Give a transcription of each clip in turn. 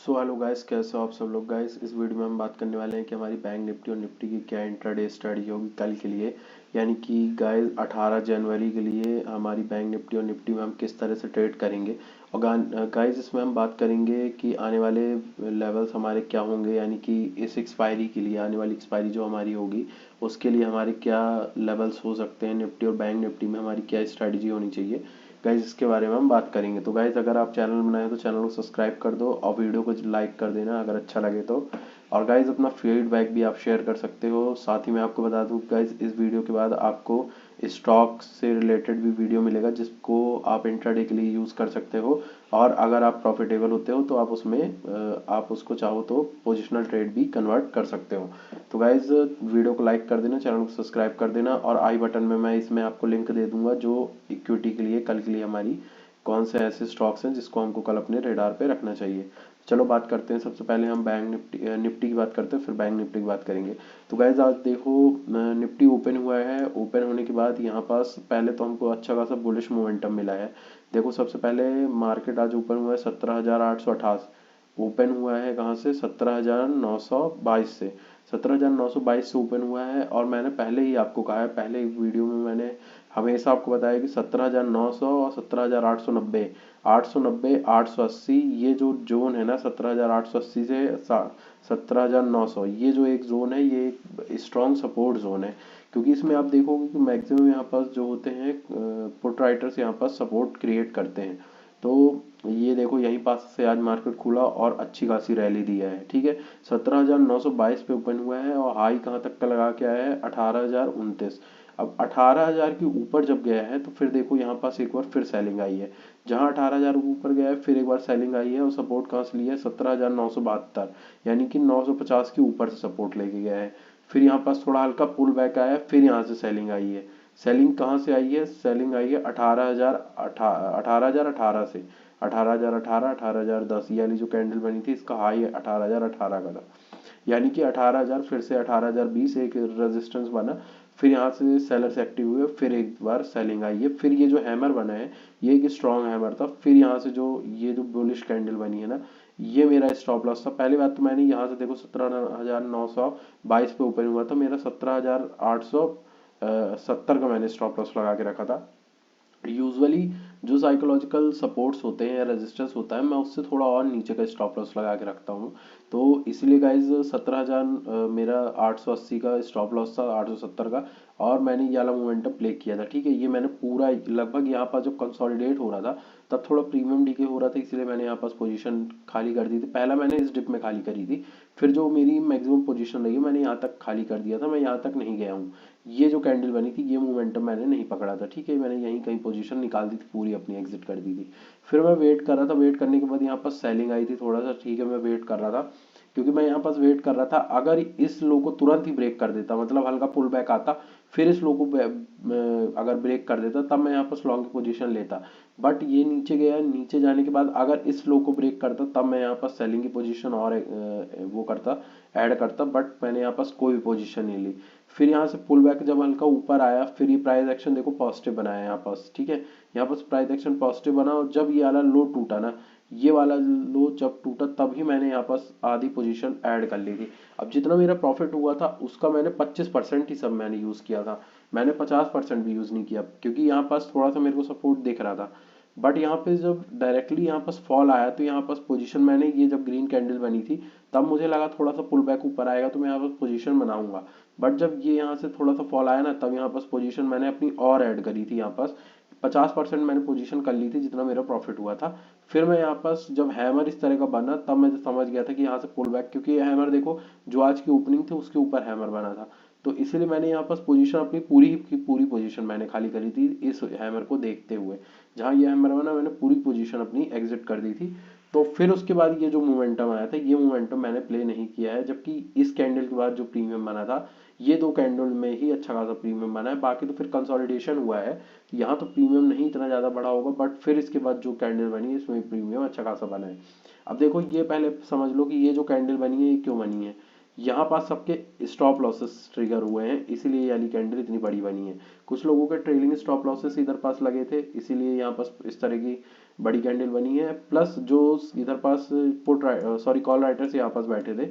Hello guys, कैसे हो आप सब लोग। गाइस इस वीडियो में हम बात करने वाले हैं कि हमारी बैंक निफ्टी और निफ्टी की क्या इंट्राडे स्ट्रेटजी होगी कल के लिए। यानी कि गाइस 18 जनवरी के लिए हमारी बैंक निफ्टी और निफ्टी में हम किस तरह से ट्रेड करेंगे। और गाइस इसमें हम बात करेंगे कि आने वाले लेवल्स हमारे क्या होंगे, यानी कि इस एक्सपायरी के लिए, आने वाली एक्सपायरी जो हमारी होगी उसके लिए हमारे क्या लेवल्स हो सकते हैं निफ्टी और बैंक निफ्टी में, हमारी क्या स्ट्रेटजी होनी चाहिए। गाइज इसके बारे में हम बात करेंगे। तो गाइज अगर आप चैनल बनाए तो चैनल को सब्सक्राइब कर दो और वीडियो को लाइक कर देना अगर अच्छा लगे तो। और गाइज अपना फीडबैक भी आप शेयर कर सकते हो। साथ ही मैं आपको बता दूं गाइज, इस वीडियो के बाद आपको स्टॉक से रिलेटेड भी वीडियो मिलेगा जिसको आप इंट्राडे के लिए यूज़ कर सकते हो। और अगर आप प्रॉफिटेबल होते हो तो आप उसमें आप उसको चाहो तो पोजिशनल ट्रेड भी कन्वर्ट कर सकते हो। तो गाइज वीडियो को लाइक कर देना, चैनल को सब्सक्राइब कर देना और आई बटन में मैं इसमें आपको लिंक दे दूंगा जो इक्विटी के लिए कल के लिए हमारी कौन से ऐसे स्टॉक्स हैं जिसको हमको कल अपने रेडार पे रखना चाहिए। चलो बात करते हैं। सबसे पहले हम बैंक निफ्टी की बात करते हैं, फिर बैंक निफ्टी की बात करेंगे। तो गाइज आज देखो निफ्टी ओपन हुआ है। ओपन होने के बाद यहाँ पास पहले तो हमको अच्छा खासा बुलिश मोमेंटम मिला है। देखो सबसे पहले मार्केट आज ओपन हुआ है 17,828। ओपन हुआ है कहाँ से? 17,922 से। 17,922 से ओपन हुआ है। और मैंने पहले ही आपको कहा है, पहले एक वीडियो में मैंने हमेशा आपको बताया कि 17,900 और 17,890, 890, 880 ये जो जोन है ना, 17,880 से 17,900, ये जो एक जोन है ये एक स्ट्रॉन्ग सपोर्ट जोन है। क्योंकि इसमें आप देखोगे कि मैक्सिमम यहाँ पास जो होते हैं पुट राइटर्स यहाँ पास सपोर्ट क्रिएट करते हैं। तो ये देखो यहीं पास से आज मार्केट खुला और अच्छी खासी रैली दिया है। ठीक है, 17,922 पे ओपन हुआ है और हाई कहाँ तक का लगा के आया है? 18,029। अब 18,000 के ऊपर जब गया है तो फिर देखो यहाँ पास एक बार फिर सेलिंग आई है। जहाँ 18,000 ऊपर गया है फिर एक बार सेलिंग आई है और सपोर्ट कहाँ से लिया है? 17,972, यानी कि 950 के ऊपर से सपोर्ट लेके गया है। फिर यहाँ पास थोड़ा हल्का पुल बैक आया, फिर यहाँ से सेलिंग आई है। सेलिंग कहाँ से आई है? सेलिंग आई है 18,018 से। 18,018, 18,010, ये वाली जो कैंडल बनी थी इसका हाई 18,018 का था। यानी कि 18,000 फिर से 18,020 एक रेजिस्टेंस बना। फिर यहाँ से सेलर्स एक्टिव हुए, फिर एक बार सेलिंग आई है। फिर ये जो हैमर बना है ये एक स्ट्रॉन्ग हैमर था। फिर यहाँ से जो ये जो बुलिश कैंडल बनी है ना, ये मेरा स्टॉप लॉस था। पहली बात तो मैंने यहाँ से देखो 17,922 पे ओपन हुआ था, मेरा 17,870 का मैंने स्टॉप लॉस लगा के रखा था। यूजुअली जो साइकोलॉजिकल सपोर्ट्स होते हैं या रेजिस्टेंस होता है मैं उससे थोड़ा और नीचे का स्टॉप लॉस लगा के रखता हूँ। तो इसलिए गाइज 17,000 मेरा 880 का स्टॉप लॉस था, 870 का। और मैंने ये वाला मोमेंटम प्ले किया था। ठीक है, ये मैंने पूरा लगभग यहाँ पास जब कंसोलिडेट हो रहा था तब थोड़ा प्रीमियम डीके हो रहा था, इसलिए मैंने यहाँ पास पोजीशन खाली कर दी थी। पहला मैंने इस डिप में खाली करी थी, फिर जो मेरी मैक्सिमम पोजीशन रही मैंने यहाँ तक खाली कर दिया था, मैं यहाँ तक नहीं गया हूँ। ये जो कैंडल बनी थी ये मोमेंटम मैंने नहीं पकड़ा था। ठीक है, मैंने यहीं कहीं पोजीशन निकाल दी थी, पूरी अपनी एग्जिट कर दी थी। फिर मैं वेट कर रहा था, वेट करने के बाद यहाँ पर सेलिंग आई थी थोड़ा सा। ठीक है, मैं वेट कर रहा था क्योंकि मैं यहाँ पास वेट कर रहा था अगर इस लो को तुरंत ही ब्रेक कर देता, मतलब हल्का पुल बैक आता, फिर इस लो को अगर ब्रेक कर देता तब मैं यहाँ पर लॉन्ग की पोजीशन लेता। बट ये नीचे गया, नीचे जाने के बाद अगर इस लो को ब्रेक करता तब मैं यहाँ पर सेलिंग की पोजीशन और वो करता, ऐड करता। बट मैंने यहाँ पास कोई भी पोजीशन नहीं ली। फिर यहाँ से पुल बैक जब हल्का ऊपर आया फिर ये प्राइस एक्शन देखो पॉजिटिव बनाया यहाँ पास। ठीक है, यहाँ पास प्राइस एक्शन पॉजिटिव बना और जब ये वाला लो टूटा ना, ये वाला लो जब टूटा तभी मैंने यहाँ पास आधी पोजीशन ऐड कर ली थी। अब जितना मेरा प्रॉफिट हुआ था उसका मैंने 25% ही सब मैंने यूज़ किया था, मैंने 50% भी यूज़ नहीं किया क्योंकि यहाँ पास थोड़ा सा मेरे को सपोर्ट दिख रहा था। बट यहाँ पे जब डायरेक्टली यहाँ पास फॉल आया तो यहाँ पास पोजीशन मैंने, ये जब ग्रीन कैंडल बनी थी तब मुझे लगा थोड़ा सा पुल बैक ऊपर आएगा तो मैं यहाँ पास पोजीशन बनाऊंगा। बट जब ये यहाँ से थोड़ा सा फॉल आया ना तब यहाँ पास पोजीशन मैंने अपनी और ऐड करी थी। यहाँ पास 50% मैंने पोजीशन कर ली थी जितना मेरा प्रॉफिट हुआ था। फिर मैं यहाँ पास जब हैमर इस तरह का बना तब मैं समझ गया था कि यहाँ से पुल बैक, क्योंकि ये हैमर देखो जो आज की ओपनिंग थी उसके ऊपर हैमर बना था। तो इसलिए मैंने यहाँ पास पोजीशन अपनी पूरी की पूरी पोजीशन मैंने खाली करी थी इस हैमर को देखते हुए। जहाँ ये हैमर बना मैंने पूरी पोजीशन अपनी एग्जिट कर दी थी। तो फिर उसके बाद ये जो मोमेंटम आया था ये मोमेंटम मैंने प्ले नहीं किया है, जबकि इस कैंडल के बाद जो प्रीमियम बना था ये दो कैंडल में ही अच्छा खासा प्रीमियम बना है। बाकी तो फिर कंसोलिडेशन हुआ है, यहाँ तो प्रीमियम नहीं इतना ज़्यादा बढ़ा होगा, बट फिर इसके बाद जो कैंडल बनी है इसमें प्रीमियम अच्छा खासा बना है। अब देखो ये पहले समझ लो कि ये जो कैंडल बनी है ये क्यों बनी है। यहाँ पास सबके स्टॉप लॉसेस ट्रिगर हुए हैं इसीलिए ये वाली कैंडल इतनी बड़ी बनी है। कुछ लोगों के ट्रेलिंग स्टॉप लॉसेस इधर पास लगे थे इसीलिए यहाँ पास इस तरह की बड़ी कैंडल बनी है, प्लस जो इधर पास पुट सॉरी कॉल राइटर्स यहाँ पास बैठे थे,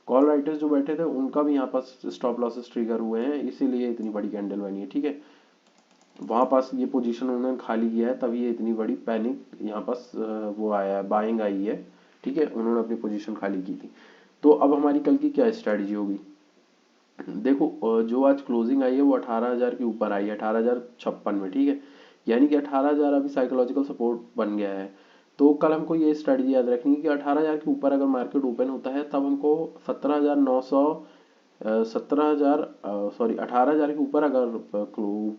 कॉल राइटर्स जो बैठे थे उनका भी यहाँ पास स्टॉप लॉसेस ट्रिगर हुए हैं, इसीलिए इतनी बड़ी कैंडल बनी है। ठीक है, वहां पास ये पोजीशन उन्होंने खाली किया है, तभी ये इतनी बड़ी पैनिक यहाँ पास वो आया है, बाइंग आई है। ठीक है, उन्होंने अपनी पोजीशन खाली की थी। तो अब हमारी कल की क्या स्ट्रेटजी होगी? देखो जो आज क्लोजिंग आई है वो 18,000 के ऊपर आई है, 18,056 में। ठीक है, यानी कि 18,000 अभी साइकोलॉजिकल सपोर्ट बन गया है। तो कल हमको ये स्ट्रेटजी याद रखनी है कि 18,000 के ऊपर अगर मार्केट ओपन होता है तब हमको 17,900 17,000 सॉरी 18,000 के ऊपर अगर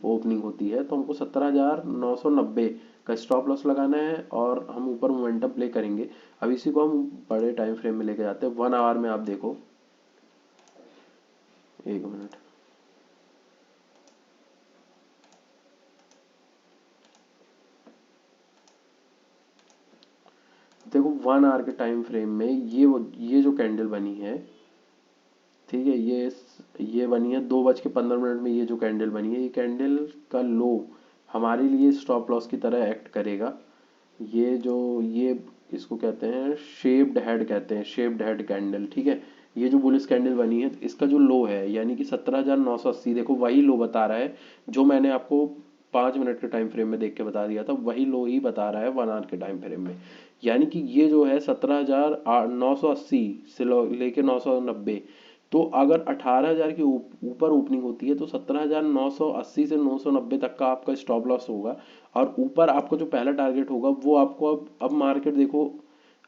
ओपनिंग होती है तो हमको 17,990 का स्टॉप लॉस लगाना है और हम ऊपर मोमेंटम प्ले करेंगे। अब इसी को हम बड़े टाइम फ्रेम में लेके जाते हैं। 1 आवर में आप देखो, एक मिनट, देखो 1 आवर के टाइम फ्रेम में ये जो कैंडल बनी है, ठीक है, ये बनी है 2:15 में। ये जो कैंडल बनी है, ये कैंडल का लो हमारे लिए स्टॉप लॉस की तरह एक्ट करेगा। ये इसको कहते हैं शेप्ड हेड, कहते हैं शेप्ड हेड कैंडल। ठीक है, ये जो बुलिश कैंडल बनी है इसका जो लो है यानी कि 17,980, देखो वही लो बता रहा है जो मैंने आपको 5 मिनट के टाइम फ्रेम में देख के बता दिया था, वही लो ही बता रहा है 1 आवर के टाइम फ्रेम में। यानी कि ये जो है 17,980 से लेके 990, तो अगर 18,000 के ऊपर ओपनिंग होती है तो 17,980 से 990 तक का आपका स्टॉप लॉस होगा। और ऊपर आपको जो पहला टारगेट होगा वो आपको अब मार्केट देखो,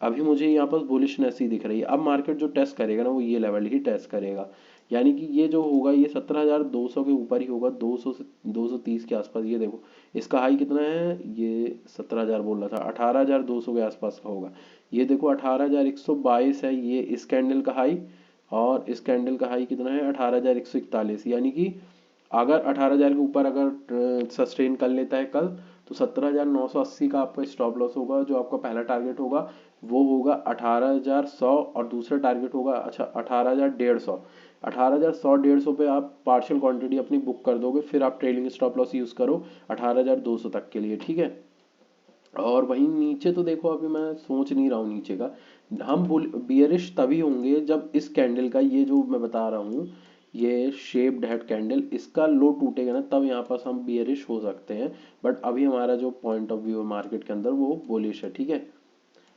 अभी मुझे यहाँ पर बुलिशनेस ही दिख रही है। अब मार्केट जो टेस्ट करेगा ना वो ये लेवल ही टेस्ट करेगा, यानी कि ये जो होगा ये 17,200 के ऊपर ही होगा, 200 से 230 के आसपास। ये देखो इसका हाई कितना है, ये 17,000 बोल रहा था, 18,200 के आसपास का होगा। ये देखो 18,122 है ये इस कैंडल का हाई, और इस कैंडल का हाई कितना है 18,141। यानी कि अगर 18,000 के ऊपर अगर सस्टेन कर लेता है कल तो 17,980 का आपका स्टॉप लॉस होगा। जो आपका पहला टारगेट होगा वो होगा 18,100, और दूसरा टारगेट होगा अच्छा 18,150। 18,100 150 पे आप पार्शियल क्वांटिटी अपनी बुक कर दोगे, फिर आप ट्रेलिंग स्टॉप लॉस यूज करो 18,200 तक के लिए। ठीक है, और वहीं नीचे तो देखो अभी मैं सोच नहीं रहा हूँ नीचे का। हम बियरिश तभी होंगे जब इस कैंडल का, ये जो मैं बता रहा हूँ ये शेप्ड हेड कैंडल, इसका लो टूटेगा ना तब यहाँ पास हम बियरिश हो सकते हैं। बट अभी हमारा जो पॉइंट ऑफ व्यू है मार्केट के अंदर वो बुलिश है। ठीक है,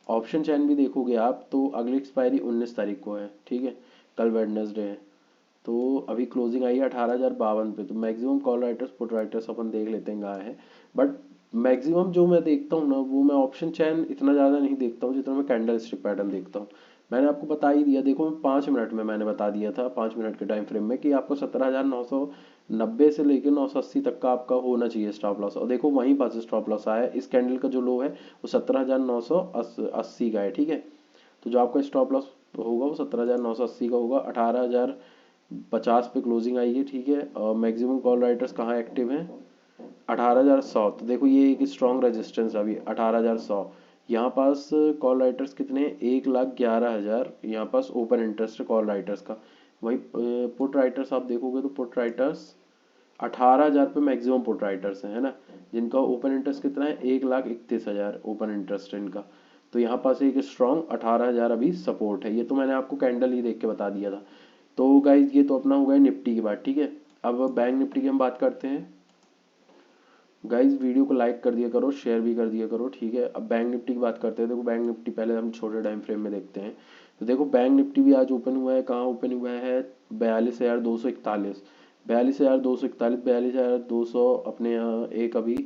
ऑप्शन चैन भी देखोगे आप तो अगली एक्सपायरी 19 तारीख को है। ठीक है, कल वेडनेसडे है, तो अभी क्लोजिंग आई है 18,052 पे। तो maximum call writers put writers अपन देख लेते हैं कहाँ है। बट मैक्सिमम जो मैं देखता हूँ ना वो मैं ऑप्शन चैन इतना ज़्यादा नहीं देखता हूँ जितना मैं कैंडल स्टिक पैटर्न देखता हूँ। मैंने आपको बता ही दिया, देखो मैं 5 मिनट में मैंने बता दिया था, 5 मिनट के टाइम फ्रेम में कि आपको 17,990 से लेकर 980 तक का आपका होना चाहिए स्टॉप लॉस। और देखो वहीं पास स्टॉप लॉस आया है, इस कैंडल का जो लो है वो 17,980 का है। ठीक है, तो जो आपका स्टॉप लॉस होगा वो 17,980 का होगा। 18,050 पे क्लोजिंग आई है। ठीक है, और मैक्सिमम कॉल राइटर्स कहाँ एक्टिव हैं, 18,100। तो देखो ये एक स्ट्रॉन्ग रेजिस्टेंस अभी 18,100। यहाँ पास कॉल राइटर्स कितने, 1,11,000 यहाँ पास ओपन इंटरेस्ट है कॉल राइटर्स का। वही पुट राइटर्स आप देखोगे तो पुट राइटर्स 18,000 पे मैक्सिमम पुट राइटर्स है ना, जिनका ओपन इंटरेस्ट कितना है 1,31,000 ओपन इंटरेस्ट है इनका। तो यहाँ पास एक स्ट्रॉन्ग 18,000 अभी सपोर्ट है। ये तो मैंने आपको कैंडल ही देख के बता दिया था। तो गाइज ये तो अपना हो गया निफ्टी की बात। ठीक है, अब बैंक निफ्टी की हम बात करते हैं। गाइज वीडियो को लाइक कर दिया करो, शेयर भी कर दिया करो। ठीक है, अब बैंक निफ्टी की बात करते हैं। देखो बैंक निफ्टी पहले हम छोटे टाइम फ्रेम में देखते हैं। तो देखो बैंक निफ्टी भी आज ओपन हुआ है, कहाँ ओपन हुआ है, 42,241, 42,241, 42,200 अपने यहाँ एक अभी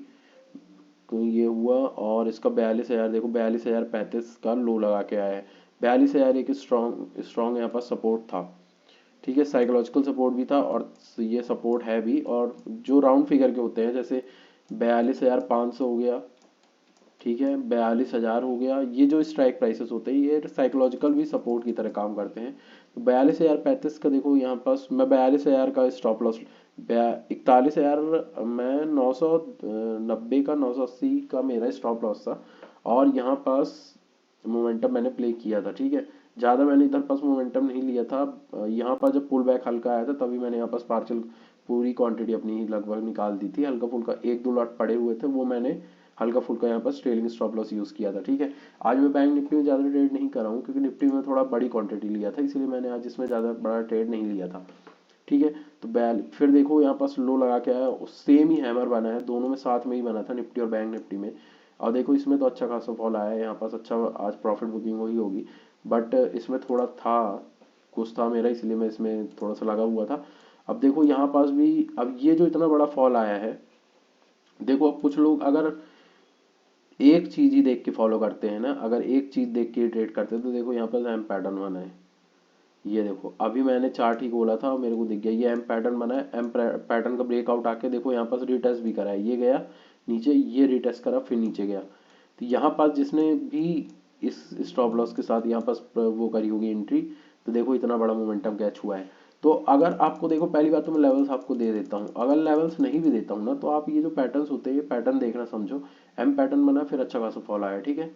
तो ये हुआ। और इसका 42,000 देखो 42,035 का लो लगा के आया है। 42,000 एक स्ट्रॉन्ग स्ट्रॉन्ग यहाँ पर सपोर्ट था। ठीक है, साइकोलॉजिकल सपोर्ट भी था और ये सपोर्ट है भी। और जो राउंड फिगर के होते हैं जैसे 42,500 हो गया, ठीक है, 42,000 हो गया, ये जो स्ट्राइक प्राइसेस होते हैं ये साइकोलॉजिकल भी सपोर्ट की तरह काम करते हैं। तो 42,035 का देखो यहाँ पास मैं 42,000 का स्टॉप लॉस, 41,000 मैं 990 का 980 का मेरा स्टॉप लॉस था। और यहाँ पास मोमेंटम मैंने प्ले किया था। ठीक है, ज़्यादा मैंने इधर पास मोमेंटम नहीं लिया था। यहाँ पर जब पुल बैक हल्का आया था तभी मैंने यहाँ पास पार्शियल पूरी क्वांटिटी अपनी लगभग निकाल दी थी। हल्का फुल्का 1-2 लॉट पड़े हुए थे वो मैंने हल्का फुल्का यहाँ पर ट्रेलिंग स्टॉप लॉस यूज़ किया था। ठीक है, आज मैं बैंक निफ्टी में ज़्यादा ट्रेड नहीं कर रहा हूँ क्योंकि निफ्टी में थोड़ा बड़ी क्वांटिटी लिया था, इसलिए मैंने आज इसमें ज़्यादा बड़ा ट्रेड नहीं लिया था। ठीक है, तो फिर देखो यहाँ पास लो लगा के आया, सेम ही हैमर बना है, दोनों में साथ में ही बना था निफ्टी और बैंक निफ्टी में। और देखो इसमें तो अच्छा खासा फॉल आया है यहाँ पास, अच्छा आज प्रॉफिट बुकिंग हुई होगी, बट इसमें थोड़ा था, कुछ था मेरा, इसलिए मैं इसमें थोड़ा सा लगा हुआ था। अब देखो यहाँ पास भी, अब ये जो इतना बड़ा फॉल आया है, देखो अब कुछ लोग अगर एक चीज ही देख के फॉलो करते हैं ना, अगर एक चीज देख के ट्रेड करते हैं, तो देखो यहाँ पर एम पैटर्न बना है, ये देखो अभी मैंने चार्ट ही खोला था और मेरे को दिख गया ये एम पैटर्न बना है। एम पैटर्न का ब्रेकआउट आके देखो यहाँ पास रिटेस्ट भी करा है, ये गया नीचे, ये रिटेस्ट करा, फिर नीचे गया। तो यहाँ पास जिसने भी इस स्टॉप लॉस के साथ यहाँ पास वो करी होगी एंट्री, तो देखो इतना बड़ा मोमेंटम कैच हुआ है। तो अगर आपको देखो, पहली बात तो मैं लेवल्स आपको दे देता हूँ, अगर लेवल्स नहीं भी देता हूँ ना, तो आप ये जो पैटर्न्स होते हैं ये पैटर्न देखना समझो। एम पैटर्न बना, फिर अच्छा खासा फॉल आया। ठीक है,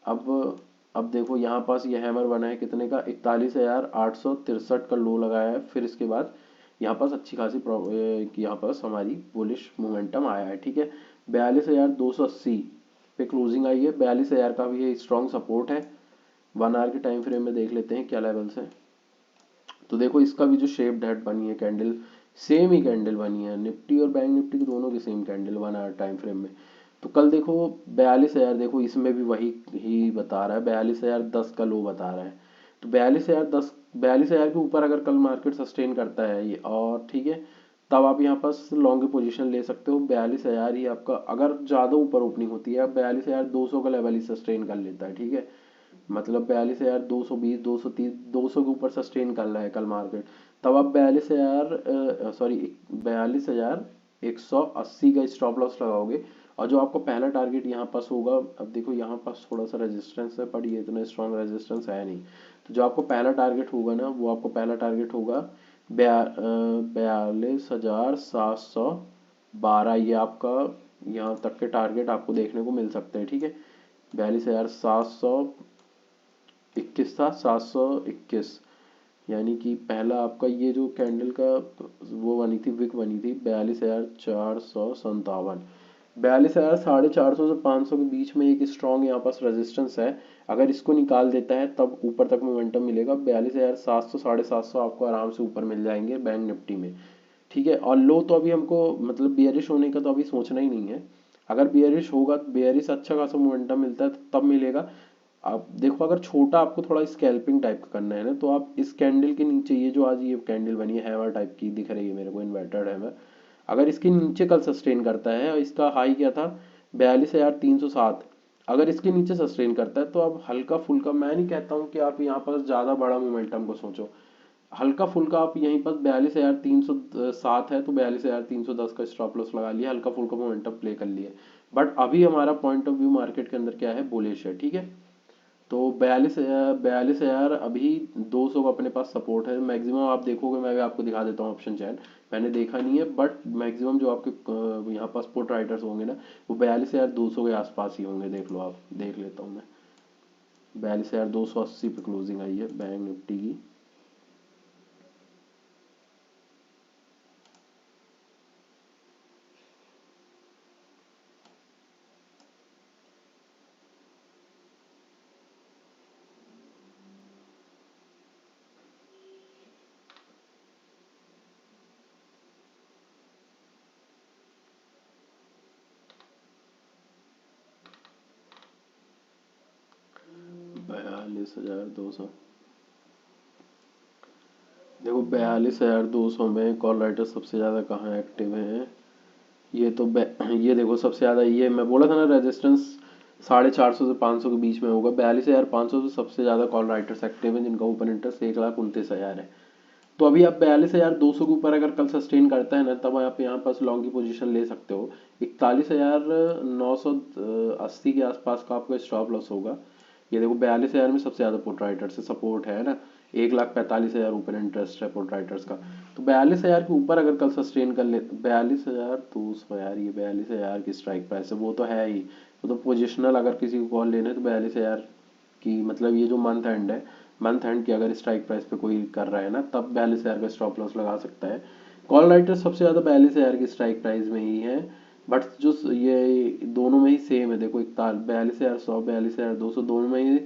अब अब देखो यहाँ पास ये हैमर बना है कितने का, 41,863 का लो लगाया है, फिर इसके बाद यहाँ पास अच्छी खासी यहाँ पास हमारी बुलिश मोमेंटम आया है। ठीक है, 42,280 पे क्लोजिंग आई है, 42,000 का भी ये स्ट्रॉन्ग सपोर्ट है। 1 आवर के टाइम फ्रेम में देख लेते हैं क्या लेवल्स है। तो देखो इसका भी जो शेप्ड हेड बनी है कैंडल, सेम ही कैंडल बनी है, निफ्टी और बैंक निफ्टी की दोनों की same candle 1 hour time frame में। तो कल देखो 42,000, देखो इसमें भी वही ही बता रहा है, 42,010 का लो बता रहा है। तो 42,010, 42,000 के ऊपर अगर कल मार्केट सस्टेन करता है ये, और ठीक है, तब आप यहाँ पास लॉन्ग पोजीशन ले सकते हो। 42,000 ही आपका, अगर ज़्यादा ऊपर ओपनिंग होती है, 42,200 का लेवल ही सस्टेन कर लेता है। ठीक है, मतलब 42,220, 230, 200 के ऊपर सस्टेन कर रहा है कल मार्केट, तब आप 42,180 का स्टॉप लॉस लगाओगे। और जो आपका पहला टारगेट यहाँ पास होगा, अब देखो यहाँ पास थोड़ा सा रेजिस्टेंस है, पर ये इतना स्ट्रॉन्ग रेजिस्टेंस है नहीं। तो जो आपको पहला टारगेट होगा ना, वो आपको पहला टारगेट होगा 42,712, ये आपका यहाँ तक के टारगेट आपको देखने को मिल सकते हैं। ठीक है, 42,721 था, 721, यानी कि पहला आपका ये जो कैंडल का वो बनी थी, विक बनी थी 42,457, 42,450 से 500 के बीच में एक स्ट्रॉन्ग यहाँ पास रेजिस्टेंस है। अगर इसको निकाल देता है तब ऊपर तक मोमेंटम मिलेगा, 42,700, 750 आपको आराम से ऊपर मिल जाएंगे बैंक निफ्टी में। ठीक है, और लो तो अभी हमको मतलब बियरिश होने का तो अभी सोचना ही नहीं है। अगर बियरिश होगा, बियरिश अच्छा खासा मोमेंटम मिलता है तो तब मिलेगा। आप देखो अगर छोटा आपको थोड़ा स्कैल्पिंग टाइप का करना है ना, तो आप इस कैंडल के नीचे, ये जो आज ये कैंडल बनी है हैमर टाइप की दिख रही है मेरे को, इन्वर्टेड हैमर, अगर इसके नीचे कल सस्टेन करता है, और इसका हाई क्या था 42,307, अगर इसके नीचे सस्टेन करता है, तो आप हल्का फुल्का, मैं नहीं कहता हूँ कि आप यहाँ पर ज्यादा बड़ा मोमेंटम को सोचो, हल्का फुल्का आप यहीं पर 42,307 है तो 42,310 का स्टॉप लॉस लगा लिया, हल्का फुल्का मोमेंटम प्ले कर लिया। बट अभी हमारा पॉइंट ऑफ व्यू मार्केट के अंदर क्या है, बुलिश है। ठीक है, तो 42,000 अभी 200 का अपने पास सपोर्ट है मैक्सिमम। आप देखोगे, मैं भी आपको दिखा देता हूँ ऑप्शन चैन, मैंने देखा नहीं है, बट मैक्सिमम जो आपके यहाँ पास पुट राइटर्स होंगे ना, वो 42,200 के आसपास ही होंगे। देख लो, आप देख लेता हूँ मैं, 42,280 पे क्लोजिंग आई है बैंक निफ्टी की। ₹42,200, देखो 42,200 में कॉल राइटर सबसे ज़्यादा कहाँ एक्टिव है, ये तो ये देखो सबसे ज़्यादा, ये मैं बोला था ना रेजिस्टेंस 450 से 500 के बीच में होगा, 42,500 से सबसे ज़्यादा कॉल राइटर्स एक्टिव हैं जिनका ओपन इंटरेस्ट 1,29,000 है। तो अभी आप 42,200 के ऊपर अगर कल सस्टेन करता है ना, तब आप यहाँ पास लॉन्ग की पोजीशन ले सकते हो। 41,980 के आसपास का आपका स्टॉप लॉस होगा। ये देखो 42,000 में सबसे ज़्यादा पुट राइटर से सपोर्ट है ना, 1,45,000 ऊपर इंटरेस्ट है पुट राइटर्स का। तो 42,000 के ऊपर अगर कल सस्टेन कर ले, 42,200 यार, ये 42,000 की स्ट्राइक प्राइस है, वो तो है ही, वो तो पोजिशनल अगर किसी को कॉल लेना है तो 42,000 की, मतलब ये जो मंथ एंड है, मंथ एंड की अगर स्ट्राइक प्राइस पे कोई कर रहा है ना, तब 42,000 का स्टॉप लॉस लगा सकता है। कॉल राइटर सबसे ज़्यादा 42,000 की स्ट्राइक प्राइस में ही है, बट जो ये दोनों में ही सेम है, देखो 42,100 42,200 दोनों में ही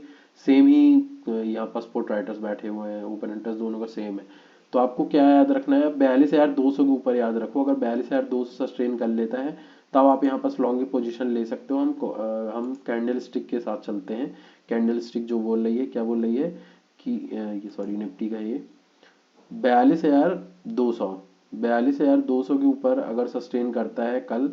सेम ही यहाँ पर स्पॉट राइटर्स बैठे हुए हैं, ओपन इंटरेस्ट दोनों का सेम है। तो आपको क्या याद रखना है, 42,200 के ऊपर याद रखो। अगर 42,200 सस्टेन कर लेता है तब आप यहाँ पर लॉन्ग की पोजीशन ले सकते हो। हम कैंडल स्टिक के साथ चलते हैं। कैंडल स्टिक जो बोल रही है, क्या बोल रही है कि ये सॉरी निफ्टी का ये 42,200, 42,200 के ऊपर अगर सस्टेन करता है कल,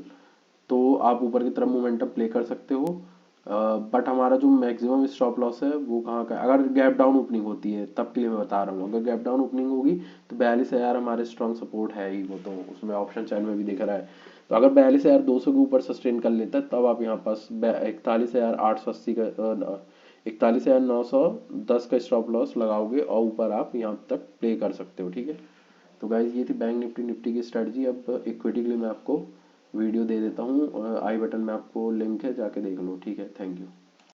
तो आप ऊपर की तरफ मोमेंटम प्ले कर सकते हो। बट हमारा जो मैक्सिमम स्टॉप लॉस है वो कहाँ का है, अगर गैप डाउन ओपनिंग होती है तब के लिए मैं बता रहा हूँ। अगर गैप डाउन ओपनिंग होगी तो 42,000 हमारे स्ट्रॉन्ग सपोर्ट है ही, वो तो उसमें ऑप्शन चैन में भी दिख रहा है। तो अगर 42,200 के ऊपर सस्टेन कर लेता है तब आप यहाँ पास 41,880 का 41,910 का स्टॉप लॉस लगाओगे और ऊपर आप यहाँ तक प्ले कर सकते हो, ठीक है। तो गाइज ये थी बैंक निफ्टी की स्ट्रेटजी। अब इक्विटी के लिए मैं आपको वीडियो दे देता हूँ, आई बटन में आपको लिंक है, जाके देख लो, ठीक है। Thank you.